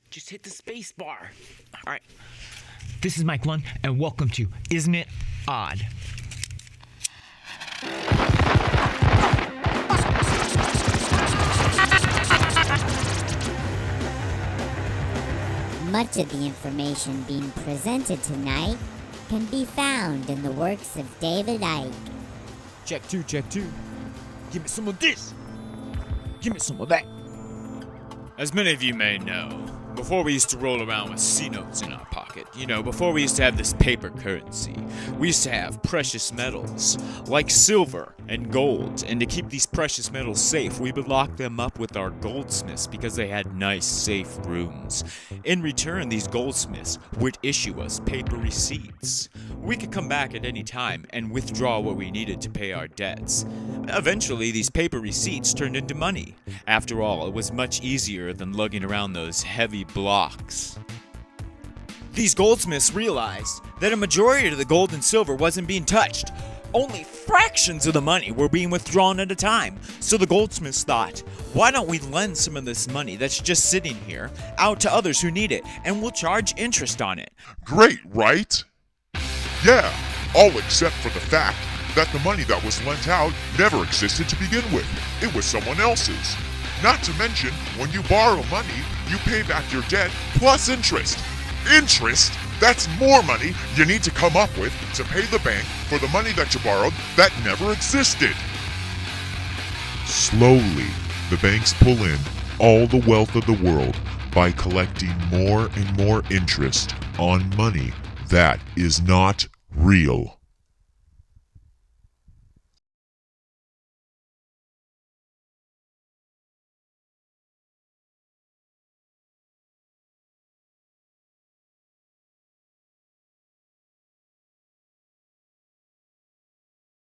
Just hit the space bar. All right. This is Mike Lund, and welcome to Isn't It Odd? Much of the information being presented tonight can be found in the works of David Icke. Check two. Give me some of this. Give me some of that. As many of you may know, before we used to roll around with C-notes in our pocket, before we used to have this paper currency, we used to have precious metals, like silver and gold, and to keep these precious metals safe, we would lock them up with our goldsmiths because they had nice, safe rooms. In return, these goldsmiths would issue us paper receipts. We could come back at any time and withdraw what we needed to pay our debts. Eventually, these paper receipts turned into money. After all, it was much easier than lugging around those heavy blocks. These goldsmiths realized that a majority of the gold and silver wasn't being touched. Only fractions of the money were being withdrawn at a time. So the goldsmiths thought, why don't we lend some of this money that's just sitting here out to others who need it, and we'll charge interest on it. Great, right? Yeah, all except for the fact that the money that was lent out never existed to begin with. It was someone else's. Not to mention, when you borrow money, you pay back your debt plus interest. Interest? That's more money you need to come up with to pay the bank for the money that you borrowed that never existed. Slowly, the banks pull in all the wealth of the world by collecting more and more interest on money that is not real.